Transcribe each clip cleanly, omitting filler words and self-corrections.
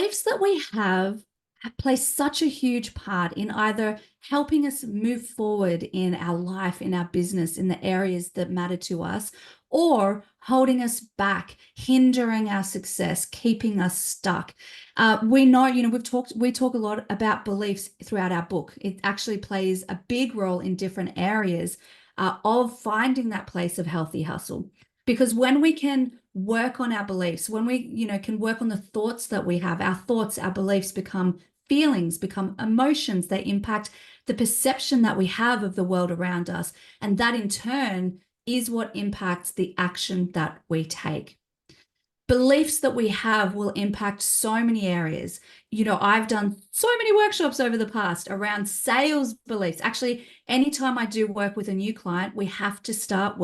Beliefs that we have play such a huge part in either helping us move forward in our life, in our business, in the areas that matter to us, or holding us back, hindering our success, keeping us stuck. We know, we talk a lot about beliefs throughout our book. It actually plays a big role in different areas of finding that place of healthy hustle. Because when we can work on our beliefs, when we, can work on the thoughts that we have, our thoughts, our beliefs become feelings, become emotions. They impact the perception that we have of the world around us. And that in turn is what impacts the action that we take. Beliefs that we have will impact so many areas. I've done so many workshops over the past around sales beliefs. Actually, anytime I do work with a new client, we must start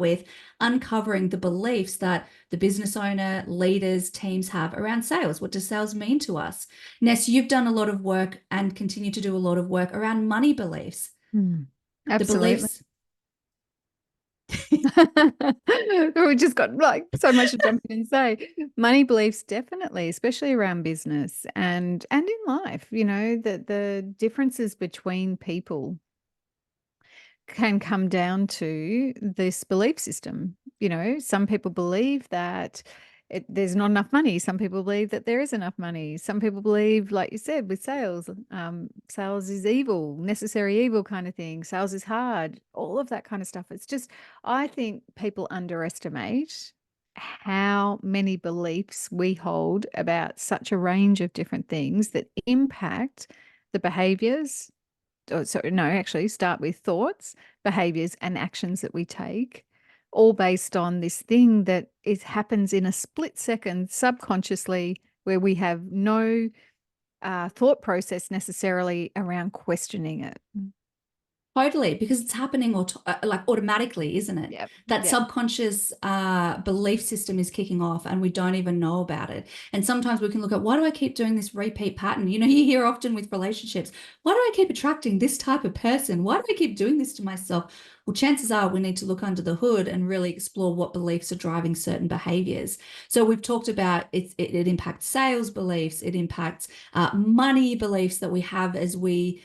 with uncovering the beliefs that the business owner, leaders, teams have around sales. What does sales mean to us? Ness, you've done a lot of work and continue to do a lot of work around money beliefs. The Absolutely. beliefs. We just got like so much to jump in and say. Money beliefs definitely, especially around business and in life, the differences between people can come down to this belief system. Some people believe that there's not enough money. Some people believe that there is enough money. Some people believe, like you said, with sales, sales is evil, necessary evil kind of thing. Sales is hard, all of that kind of stuff. It's just, I think people underestimate how many beliefs we hold about such a range of different things that impact the behaviors. No, actually, start with thoughts, behaviors, and actions that we take, all based on this thing that happens in a split second subconsciously, where we have no thought process necessarily around questioning it. Totally, because it's happening like automatically, isn't it? Yep. That Yep. subconscious belief system is kicking off and we don't even know about it. And sometimes we can look at, why do I keep doing this repeat pattern? You hear often with relationships, why do I keep attracting this type of person? Why do I keep doing this to myself? Well, chances are we need to look under the hood and really explore what beliefs are driving certain behaviors. So we've talked about it impacts sales beliefs, it impacts money beliefs that we have as we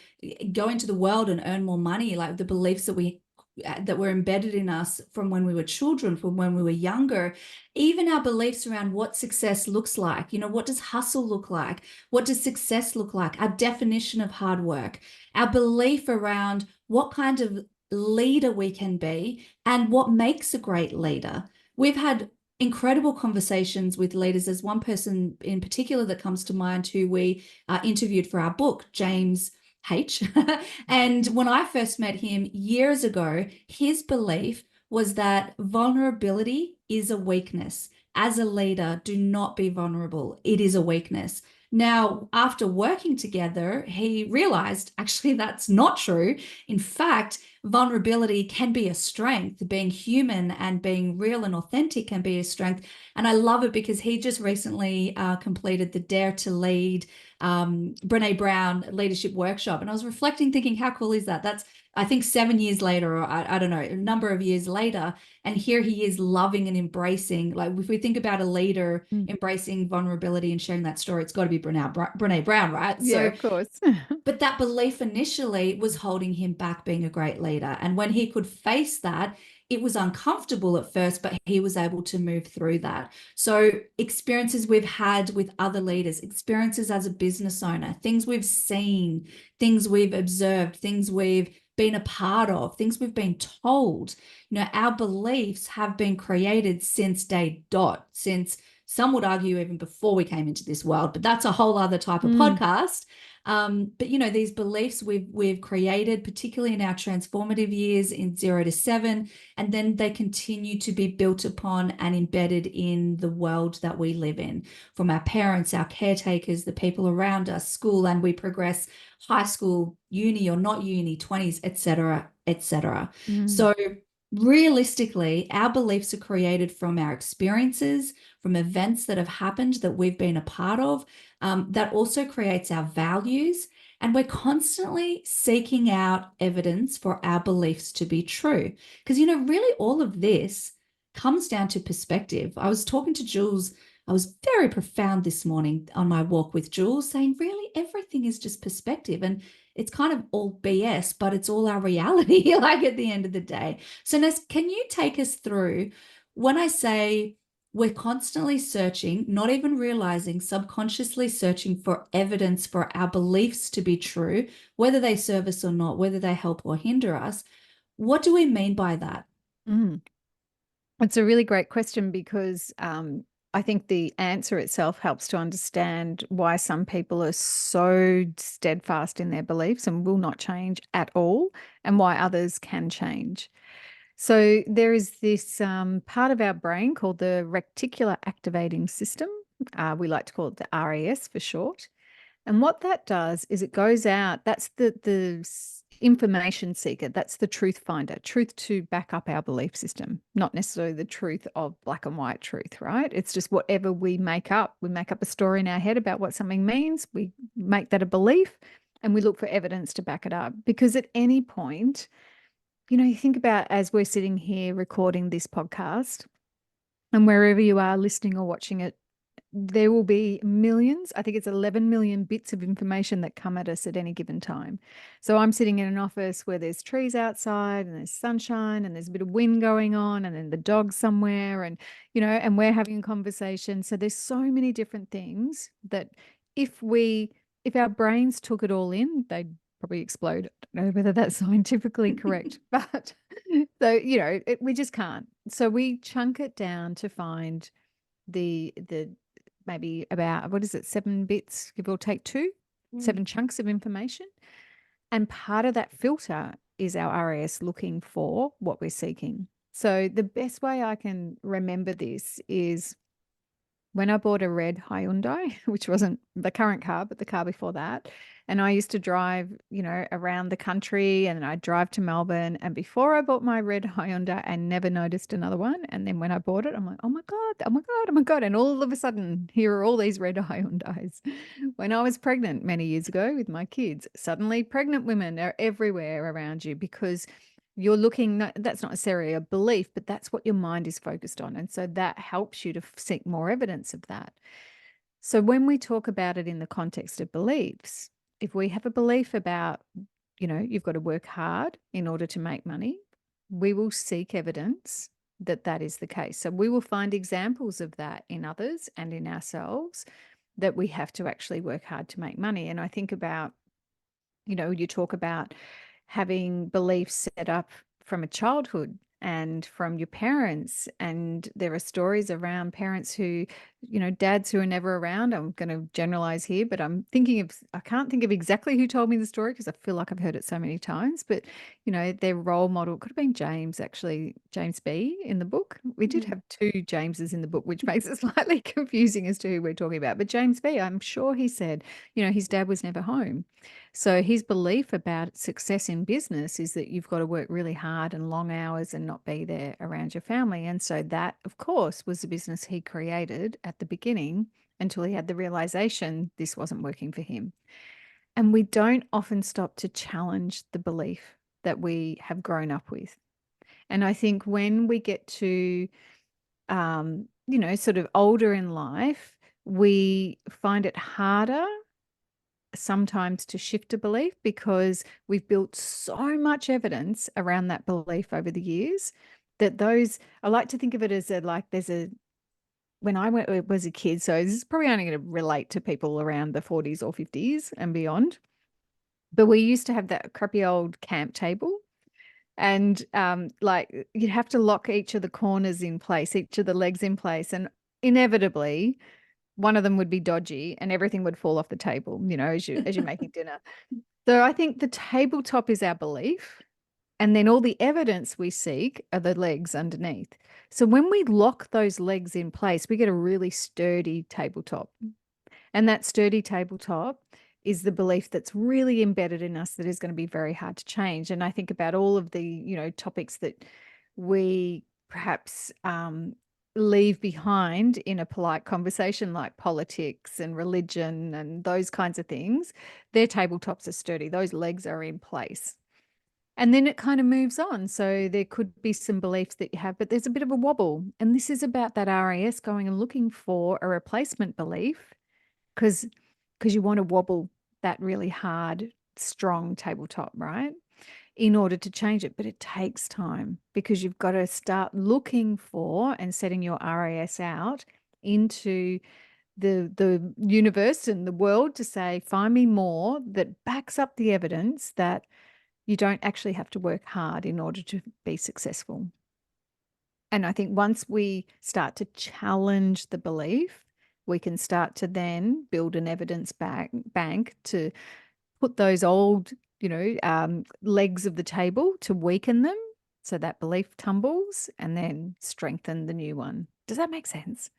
go into the world and earn more money, like the beliefs that were embedded in us from when we were children, from when we were younger, even our beliefs around what success looks like. What does hustle look like? What does success look like? Our definition of hard work, our belief around what kind of leader we can be and what makes a great leader. We've had incredible conversations with leaders. There's one person in particular that comes to mind who we interviewed for our book, James H. And when I first met him years ago, his belief was that vulnerability is a weakness. As a leader, do not be vulnerable. It is a weakness. Now, after working together, he realized actually that's not true. In fact, vulnerability can be a strength. Being human and being real and authentic can be a strength. And I love it because he just recently completed the Dare to Lead Brene Brown leadership workshop. And I was reflecting, thinking, how cool is that? That's, I think, 7 years later, or I don't know, a number of years later. And here he is loving and embracing. Like, if we think about a leader Mm. embracing vulnerability and sharing that story, it's got to be Brene Brown, right? Yeah, So, of course. but that belief initially was holding him back being a great leader. And when he could face that, it was uncomfortable at first, but he was able to move through that. So, experiences we've had with other leaders, experiences as a business owner, things we've seen, things we've observed, things we've been a part of, things we've been told. Our beliefs have been created since day dot, since some would argue even before we came into this world, but that's a whole other type of Mm. podcast. But these beliefs we've created, particularly in our transformative years in 0 to 7, and then they continue to be built upon and embedded in the world that we live in, from our parents, our caretakers, the people around us, school, and we progress high school, uni or not uni, 20s, etc., etc. Mm. So realistically, our beliefs are created from our experiences, from events that have happened that we've been a part of. That also creates our values. And we're constantly seeking out evidence for our beliefs to be true. Because, really, all of this comes down to perspective. I was talking to Jules I was very profound this morning on my walk with Jules, saying, really, everything is just perspective. And it's kind of all BS, but it's all our reality, like at the end of the day. So, Ness, can you take us through when I say we're constantly searching, not even realizing, subconsciously searching for evidence for our beliefs to be true, whether they serve us or not, whether they help or hinder us? What do we mean by that? Mm. It's a really great question because I think the answer itself helps to understand why some people are so steadfast in their beliefs and will not change at all, and why others can change. So there is this part of our brain called the reticular activating system. We like to call it the RAS for short. And what that does is it goes out, that's the information seeker, that's the truth finder, truth to back up our belief system, not necessarily the truth of black and white truth, right? It's just whatever we make up. We make up a story in our head about what something means, we make that a belief, and we look for evidence to back it up. Because at any point, you think about as we're sitting here recording this podcast, and wherever you are listening or watching it, there will be millions, I think it's 11 million bits of information that come at us at any given time. So I'm sitting in an office where there's trees outside and there's sunshine and there's a bit of wind going on and then the dog's somewhere and we're having a conversation. So there's so many different things that if we if our brains took it all in, they'd probably explode. I don't know whether that's scientifically correct, but we just can't. So we chunk it down to find the maybe about, what is it, 7 bits, give or take two, Mm. 7 chunks of information. And part of that filter is our RAS looking for what we're seeking. So the best way I can remember this is when I bought a red Hyundai, which wasn't the current car, but the car before that. And I used to drive, around the country, and I'd drive to Melbourne. And before I bought my red Hyundai, I never noticed another one. And then when I bought it, I'm like, oh my God, oh my God, oh my God. And all of a sudden, here are all these red Hyundais. When I was pregnant many years ago with my kids, suddenly pregnant women are everywhere around you because you're looking, that's not necessarily a belief, but that's what your mind is focused on. And so that helps you to seek more evidence of that. So when we talk about it in the context of beliefs, if we have a belief about, you've got to work hard in order to make money, we will seek evidence that that is the case. So we will find examples of that in others and in ourselves, that we have to actually work hard to make money. And I think about, you talk about having beliefs set up from a childhood and from your parents. And there are stories around parents who, dads who are never around. I'm going to generalize here, but I can't think of exactly who told me the story because I feel like I've heard it so many times. But, their role model could have been James, actually, James B in the book. We did Mm. have two Jameses in the book, which makes it slightly confusing as to who we're talking about. But James B, I'm sure he said, his dad was never home. So his belief about success in business is that you've got to work really hard and long hours and not be there around your family. And so that, of course, was the business he created at the beginning until he had the realization this wasn't working for him. And we don't often stop to challenge the belief that we have grown up with. And I think when we get to, sort of older in life, we find it harder sometimes to shift a belief because we've built so much evidence around that belief over the years that I like to think of it as when I was a kid, so this is probably only going to relate to people around the 40s or 50s and beyond, but we used to have that crappy old camp table. And you'd have to lock each of the corners in place, each of the legs in place. And inevitably, one of them would be dodgy and everything would fall off the table, as you're making dinner. So I think the tabletop is our belief. And then all the evidence we seek are the legs underneath. So when we lock those legs in place, we get a really sturdy tabletop. And that sturdy tabletop is the belief that's really embedded in us that is going to be very hard to change. And I think about all of the, topics that we perhaps leave behind in a polite conversation, like politics and religion and those kinds of things. Their tabletops are sturdy. Those legs are in place. And then it kind of moves on. So there could be some beliefs that you have, but there's a bit of a wobble. And this is about that RAS going and looking for a replacement belief because you want to wobble that really hard, strong tabletop, right? In order to change it. But it takes time because you've got to start looking for and setting your RAS out into the universe and the world to say, find me more that backs up the evidence that you don't actually have to work hard in order to be successful. And I think once we start to challenge the belief, we can start to then build an evidence bank to put those old, legs of the table to weaken them so that belief tumbles and then strengthen the new one. Does that make sense?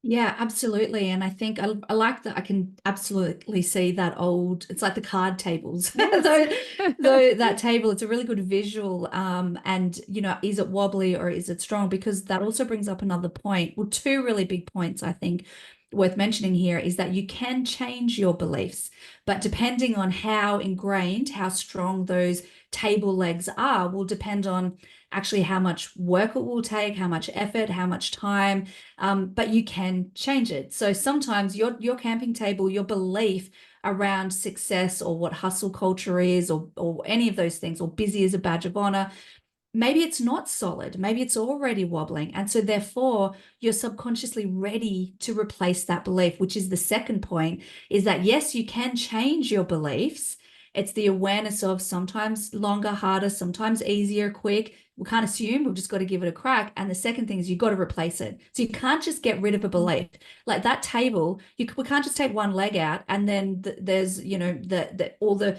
Yeah, absolutely. And I think I like that I can absolutely see that old, it's like the card tables. Yes. Though that table, it's a really good visual. And is it wobbly or is it strong? Because that also brings up another point. Well, two really big points I think worth mentioning here is that you can change your beliefs, but depending on how ingrained, how strong those table legs are, will depend on actually how much work it will take, how much effort, how much time, but you can change it. So sometimes your camping table, your belief around success or what hustle culture is, or any of those things, or busy is a badge of honor, maybe it's not solid. Maybe it's already wobbling. And so therefore you're subconsciously ready to replace that belief, which is the second point, is that yes, you can change your beliefs. It's the awareness of sometimes longer, harder, sometimes easier, quick. We can't assume, we've just got to give it a crack. And the second thing is you've got to replace it. So you can't just get rid of a belief. Like that table, we can't just take one leg out and then there's, all the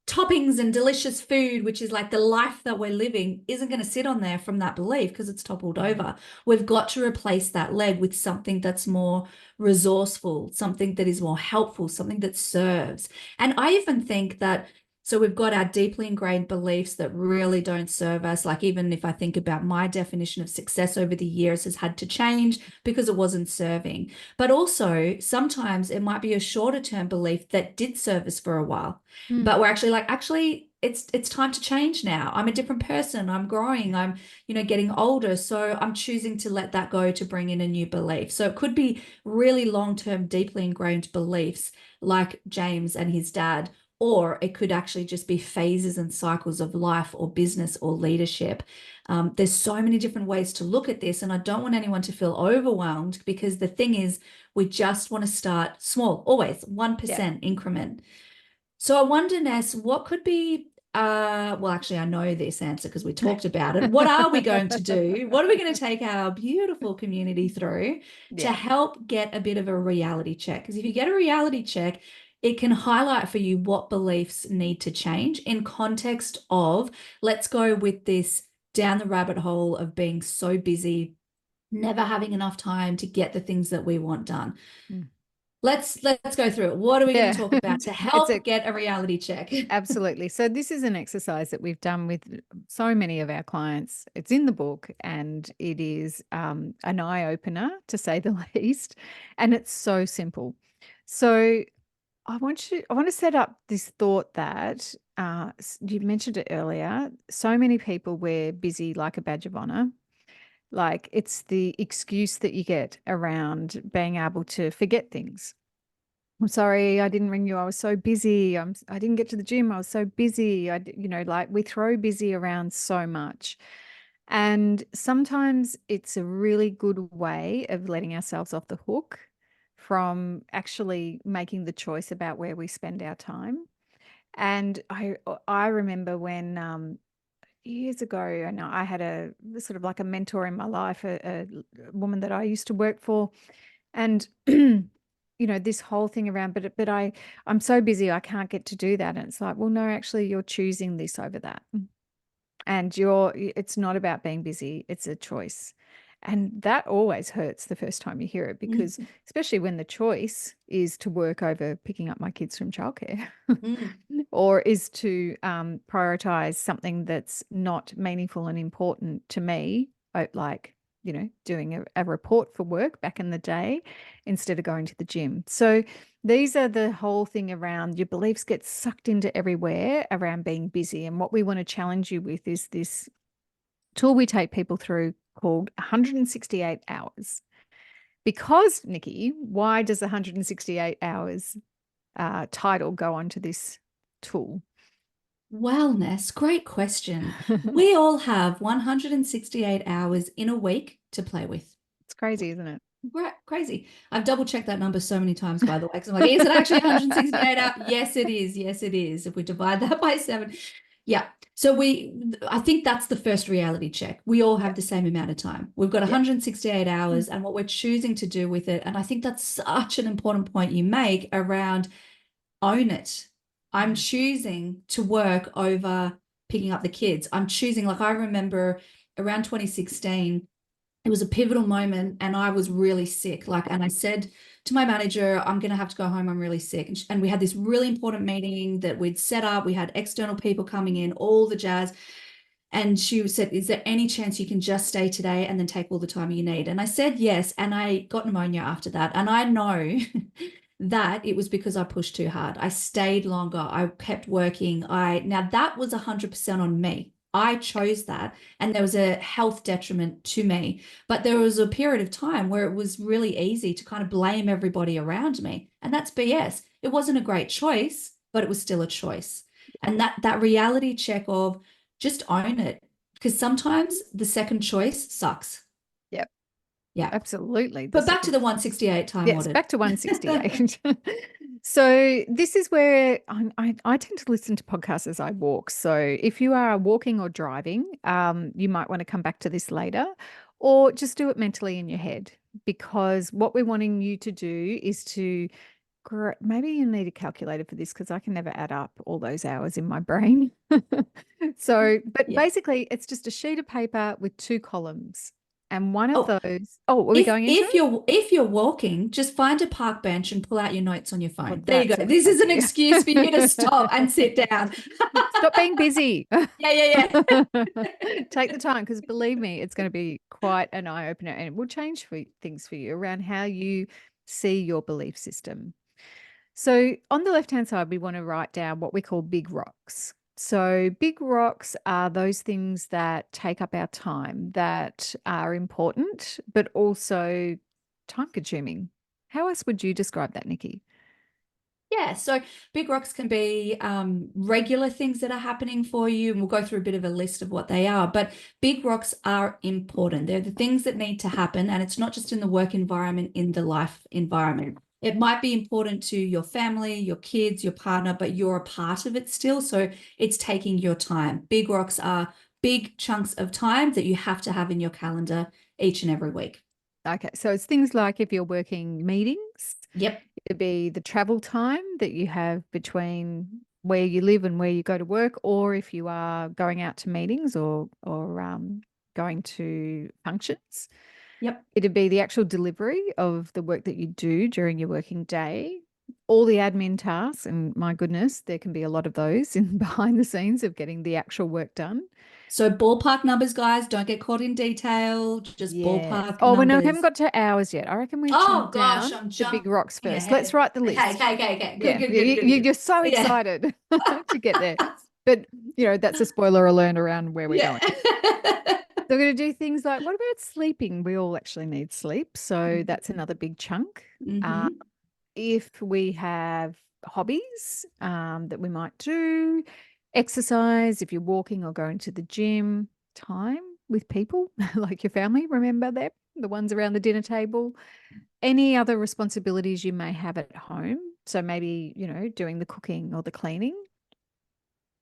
toppings and delicious food, which is like the life that we're living, isn't going to sit on there from that belief because it's toppled over. We've got to replace that leg with something that's more resourceful, something that is more helpful, something that serves. And I even think that so we've got our deeply ingrained beliefs that really don't serve us. Like even if I think about my definition of success over the years has had to change because it wasn't serving. But also sometimes it might be a shorter term belief that did serve us for a while, Mm. but we're actually like, actually, it's time to change now. I'm a different person. I'm growing. I'm, getting older. So I'm choosing to let that go to bring in a new belief. So it could be really long-term, deeply ingrained beliefs like James and his dad, or it could actually just be phases and cycles of life or business or leadership. There's so many different ways to look at this, and I don't want anyone to feel overwhelmed because the thing is, we just want to start small, always Yeah. 1% increment. So I wonder, Ness, what could be, well, actually, I know this answer because we talked about it. What are we going to do? What are we going to take our beautiful community through to Yeah. help get a bit of a reality check? Because if you get a reality check, it can highlight for you what beliefs need to change in context of, let's go with this down the rabbit hole of being so busy, never having enough time to get the things that we want done. Mm. Let's go through it. What are we going to Yeah. talk about to It's help a get a reality check? Absolutely. So this is an exercise that we've done with so many of our clients. It's in the book and it is an eye opener to say the least. And it's so simple. So I want to set up this thought that you mentioned it earlier. So many people wear busy like a badge of honor. Like it's the excuse that you get around being able to forget things. I'm sorry, I didn't ring you. I was so busy. I didn't get to the gym. I was so busy. Like we throw busy around so much. And sometimes it's a really good way of letting ourselves off the hook from actually making the choice about where we spend our time. And I remember when years ago, and I had a sort of like a mentor in my life, a woman that I used to work for, and this whole thing around, I'm so busy, I can't get to do that. And it's like, well, no, actually, you're choosing this over that. And it's not about being busy, it's a choice. And that always hurts the first time you hear it, because Mm, especially when the choice is to work over picking up my kids from childcare mm, or is to prioritize something that's not meaningful and important to me, like, doing a report for work back in the day instead of going to the gym. So These are the whole thing around your beliefs get sucked into everywhere around being busy. And what we want to challenge you with is this tool we take people through called 168 hours. Because, Nikki, why does 168 hours title go onto this tool? Wellness, great question. We all have 168 hours in a week to play with. It's crazy, isn't it? Crazy. I've double checked that number so many times, by the way, because I'm like, is it actually 168 hours? Yes, it is. Yes, it is. If we divide that by seven. Yeah. So I think that's the first reality check. We all have Yep. the same amount of time. We've got Yep. 168 hours and what we're choosing to do with it. And I think that's such an important point you make around own it. I'm Mm. choosing to work over picking up the kids. I'm choosing, like, I remember around 2016, it was a pivotal moment and I was really sick. And I said to my manager, I'm going to have to go home. I'm really sick. And we had this really important meeting that we'd set up. We had external people coming in, all the jazz. And she said, is there any chance you can just stay today and then take all the time you need? And I said yes. And I got pneumonia after that. And I know that it was because I pushed too hard. I stayed longer. I kept working. Now that was 100% on me. I chose that. And there was a health detriment to me. But there was a period of time where it was really easy to kind of blame everybody around me. And that's BS. It wasn't a great choice, but it was still a choice. And that reality check of just own it. Because sometimes the second choice sucks. Yep. Yeah. Absolutely. The But back to second. the 168 time Yes, audit. back to 168. So this is where I tend to listen to podcasts as I walk. So if you are walking or driving, you might want to come back to this later, or just do it mentally in your head. Because what we're wanting you to do is to maybe you need a calculator for this because I can never add up all those hours in my brain. So, but Yeah. basically, it's just a sheet of paper with two columns. And one of Oh, those, oh, are we if going into if it? you're walking, just find a park bench and pull out your notes on your Well, phone. There you that's go. a good This is an idea. excuse for you to stop and sit down. Stop being busy. Yeah, yeah, yeah. Take the time because believe me, it's going to be quite an eye opener and it will change things for you around how you see your belief system. So on the left hand side, we want to write down what we call big rocks. So big rocks are those things that take up our time, that are important, but also time consuming. How else would you describe that, Nikki? Yeah, so big rocks can be regular things that are happening for you, and we'll go through a bit of a list of what they are. But big rocks are important. They're the things that need to happen, and it's not just in the work environment, in the life environment. It might be important to your family, your kids, your partner, but you're a part of it still. So it's taking your time. Big rocks are big chunks of time that you have to have in your calendar each and every week. Okay, so it's things like if you're working meetings, Yep, it'd be the travel time that you have between where you live and where you go to work, or if you are going out to meetings or going to functions. yep. It'd be the actual delivery of the work that you do during your working day, all the admin tasks, and my goodness, there can be a lot of those in behind the scenes of getting the actual work done. So ballpark numbers, guys, don't get caught in detail, just Yes. ballpark Oh, well, no, we haven't numbers. got to hours yet. I reckon we Oh chunk gosh, down I'm the big jumping rocks first. Let's ahead. write the Okay, list. okay, okay, okay. Good, Yeah, good, good, good, good. you're so Yeah. excited to get there. But, that's a spoiler alert around where we're Yeah. going. So we're going to do things like, what about sleeping? We all actually need sleep. So that's another big chunk. Uh, Mm-hmm. if we have hobbies that we might do, exercise, if you're walking or going to the gym, time with people like your family, remember them, the ones around the dinner table, any other responsibilities you may have at home. So maybe, doing the cooking or the cleaning.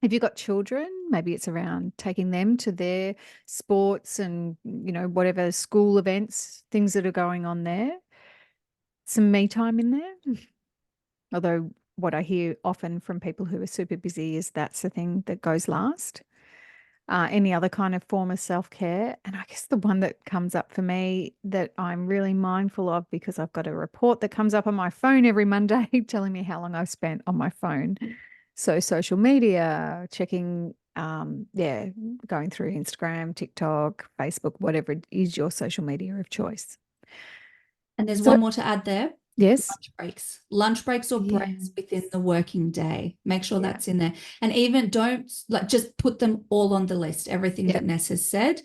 If you've got children, maybe it's around taking them to their sports and, whatever school events, things that are going on there. Some me time in there. Although what I hear often from people who are super busy is that's the thing that goes last. Any other kind of form of self-care. And I guess the one that comes up for me that I'm really mindful of because I've got a report that comes up on my phone every Monday telling me how long I've spent on my phone. So social media, checking, going through Instagram, TikTok, Facebook, whatever it is your social media of choice. And there's So, one more to add there. Yes. Lunch breaks or breaks within Yes. the working day. Make sure Yeah. that's in there. And even don't like just put them all on the list, everything Yeah. that Ness has said.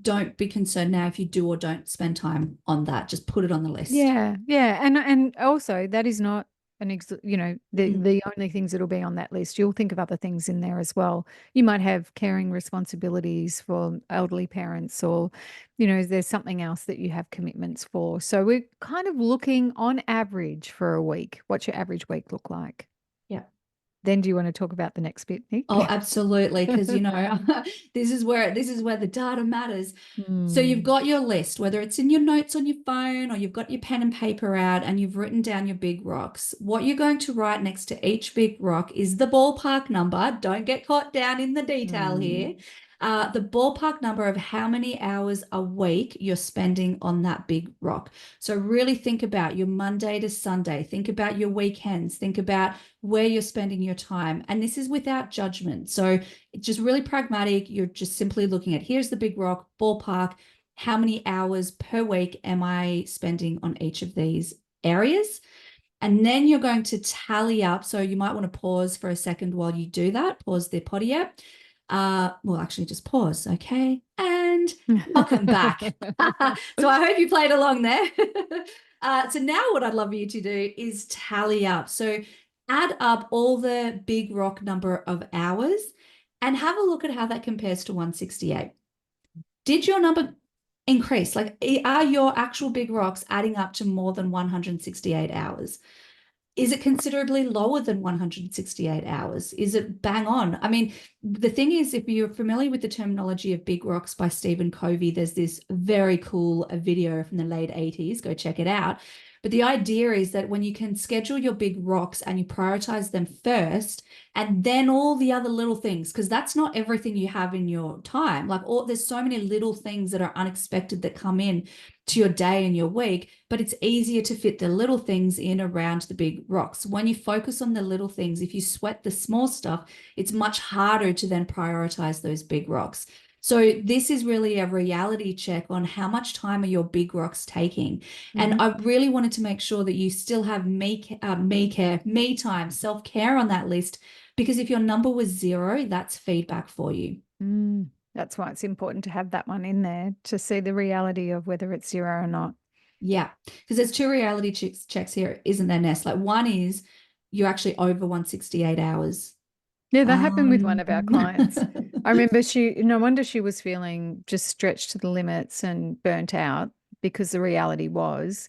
Don't be concerned now if you do or don't spend time on that. Just put it on the list. Yeah, yeah, and also that is not the Mm, the only things that'll be on that list. You'll think of other things in there as well. You might have caring responsibilities for elderly parents, or there's something else that you have commitments for. So we're kind of looking on average for a week. What's your average week look like? yeah. Then do you want to talk about the next bit, Oh, Nick? absolutely. Because, this is where the data matters. So you've Hmm. got your list, whether it's in your notes on your phone or you've got your pen and paper out and you've written down your big rocks. What you're going to write next to each big rock is the ballpark number. Don't get caught down in the detail here. Hmm. The ballpark number of how many hours a week you're spending on that big rock. So really think about your Monday to Sunday. Think about your weekends. Think about where you're spending your time. And this is without judgment. So it's just really pragmatic. You're just simply looking at here's the big rock, ballpark. How many hours per week am I spending on each of these areas? And then you're going to tally up. So you might want to pause for a second while you do that. Pause the potty app. Well, actually, just pause. Okay. And welcome back. So I hope you played along there. So now what I'd love you to do is tally up. So add up all the big rock number of hours and have a look at how that compares to 168. Did your number increase? Like, are your actual big rocks adding up to more than 168 hours? Is it considerably lower than 168 hours? Is it bang on? I mean, the thing is, if you're familiar with the terminology of big rocks by Stephen Covey, there's this very cool video from the late 80s. Go check it out. But the idea is that when you can schedule your big rocks and you prioritize them first, and then all the other little things, because that's not everything you have in your time. Like, there's so many little things that are unexpected that come in to your day and your week, but it's easier to fit the little things in around the big rocks. When you focus on the little things, if you sweat the small stuff, it's much harder to then prioritize those big rocks. So this is really a reality check on how much time are your big rocks taking. And Mhm. I really wanted to make sure that you still have me time, self-care on that list, because if your number was 0, that's feedback for you. Mm. That's why it's important to have that one in there to see the reality of whether it's zero or not. Yeah, because there's two reality checks here, isn't there, Ness? Like one is you're actually over 168 hours. Yeah, that happened with one Um, of our clients. I remember no wonder she was feeling just stretched to the limits and burnt out because the reality was,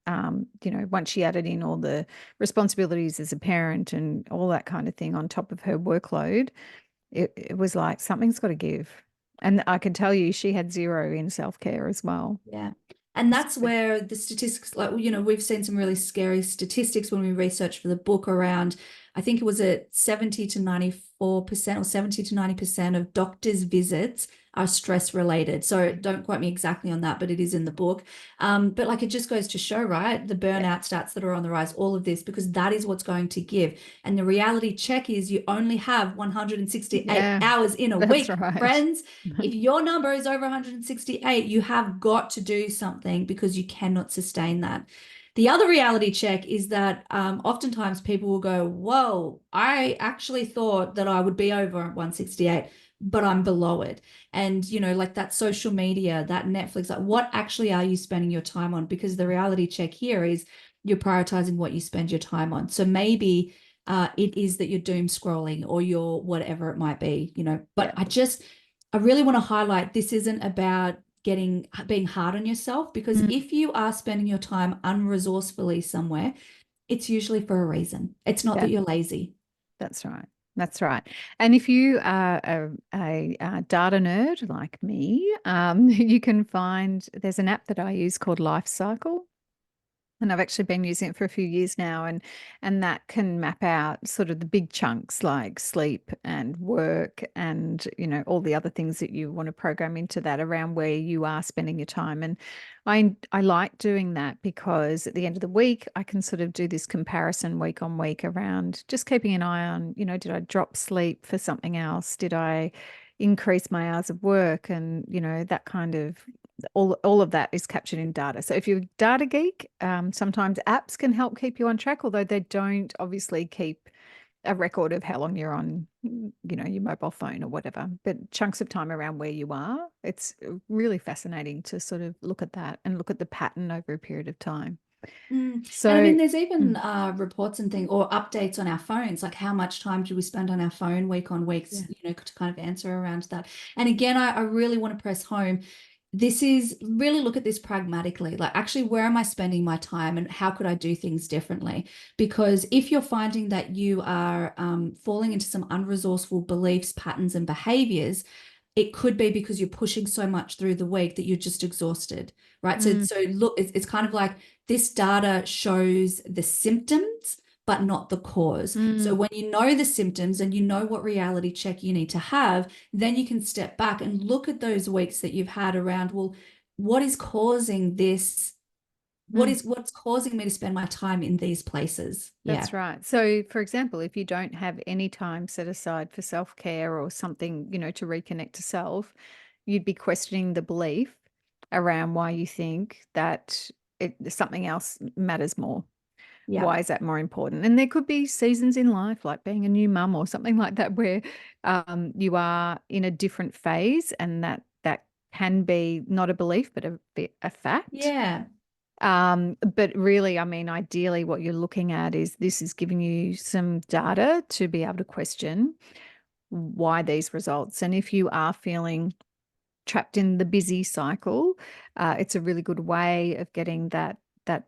once she added in all the responsibilities as a parent and all that kind of thing on top of her workload, it was like something's got to give. And I can tell you she had zero in self-care as well. Yeah. And that's So, where the statistics, like, we've seen some really scary statistics when we researched for the book around, I think it was at 70 to 94% or 70 to 90% of doctors' visits are stress related. So don't quote me exactly on that, but it is in the book. But like it just goes to show, right? The yeah. burnout stats that are on the rise, all of this, because that is what's going to give. And the reality check is you only have 168 Yeah, hours in a that's week, right. friends. If your number is over 168, you have got to do something because you cannot sustain that. The other reality check is that oftentimes people will go, whoa, I actually thought that I would be over 168, but I'm below it. And, like that social media, that Netflix, like what actually are you spending your time on? Because the reality check here is you're prioritizing what you spend your time on. So maybe it is that you're doom scrolling or you're whatever it might be, but Yeah, I really want to highlight this isn't about being hard on yourself, because mm, if you are spending your time unresourcefully somewhere, it's usually for a reason. It's not that that you're lazy. that's right. That's right. And if you are a data nerd like me, you can find there's an app that I use called Life Cycle. And I've actually been using it for a few years now, and that can map out sort of the big chunks like sleep and work and all the other things that you want to program into that around where you are spending your time. And I like doing that because at the end of the week I can sort of do this comparison week on week around just keeping an eye on, did I drop sleep for something else? Did I increase my hours of work and that kind of all of that is captured in data. So if you're a data geek, sometimes apps can help keep you on track, although they don't obviously keep a record of how long you're on, your mobile phone or whatever. But chunks of time around where you are, it's really fascinating to sort of look at that and look at the pattern over a period of time. And I So, mean, there's even mm, reports and things or updates on our phones, like how much time do we spend on our phone week on weeks, yeah. to kind of answer around that. And again, I really want to press home. This is really look at this pragmatically. Like, actually, where am I spending my time and how could I do things differently? Because if you're finding that you are falling into some unresourceful beliefs, patterns, and behaviors, it could be because you're pushing so much through the week that you're just exhausted, right? So, Mm, so look, it's kind of like this data shows the symptoms, but not the cause. So mm, when you know the symptoms and you know what reality check you need to have, then you can step back and look at those weeks that you've had around, well, what is causing this? mm. What's causing me to spend my time in these places? Yeah. That's right. So, for example, if you don't have any time set aside for self care or something, to reconnect to self, you'd be questioning the belief around why you think that something else matters more. Yeah. Why is that more important? And there could be seasons in life, like being a new mum or something like that, where you are in a different phase, and that can be not a belief, but a fact. Yeah. But really, I mean, ideally, what you're looking at is this is giving you some data to be able to question why these results. And if you are feeling trapped in the busy cycle, it's a really good way of getting that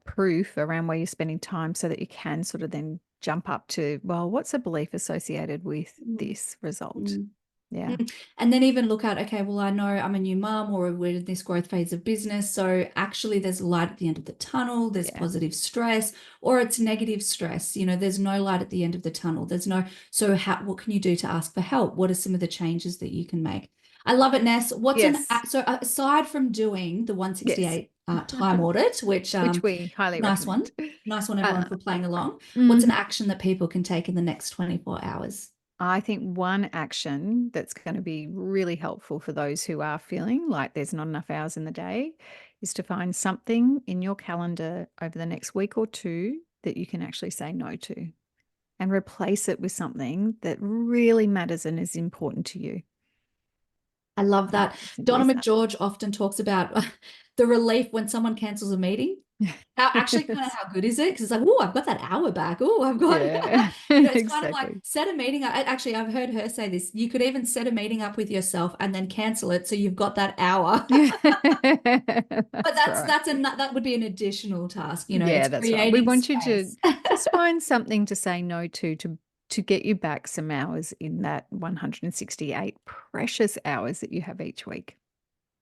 proof around where you're spending time, so that you can sort of then jump up to, well, what's a belief associated with Mm, this result? mm. Yeah. Mm. And then even look at, okay, well, I know I'm a new mum or we're in this growth phase of business. So actually, there's light at the end of the tunnel, there's Yeah. positive stress, or it's negative stress. There's no light at the end of the tunnel. There's no, so what can you do to ask for help? What are some of the changes that you can make? I love it, Ness. Yes. So aside from doing the Yes. 168 time audit, which Which we highly nice recommend. nice one, everyone, Uh, for playing along. What's an mhm. action that people can take in the next 24 hours? I think one action that's going to be really helpful for those who are feeling like there's not enough hours in the day is to find something in your calendar over the next week or two that you can actually say no to, and replace it with something that really matters and is important to you. I love that. Simple Donna as that. McGeorge often talks about the relief when someone cancels a meeting. How actually kind of Yes. how good is it? Because it's like, oh, I've got that hour back. Oh, I've got, Yeah, it's kind of like exactly. set a meeting up. Actually, I've heard her say this. You could even set a meeting up with yourself and then cancel it so you've got that hour. But That's right. that would be an additional task. Yeah, It's that's right. We creating want you to space. just find something to say no to get you back some hours in that 168 precious hours that you have each week.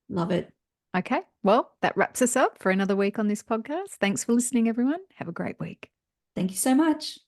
Love it. Okay. Well, that wraps us up for another week on this podcast. Thanks for listening, everyone. Have a great week. Thank you so much.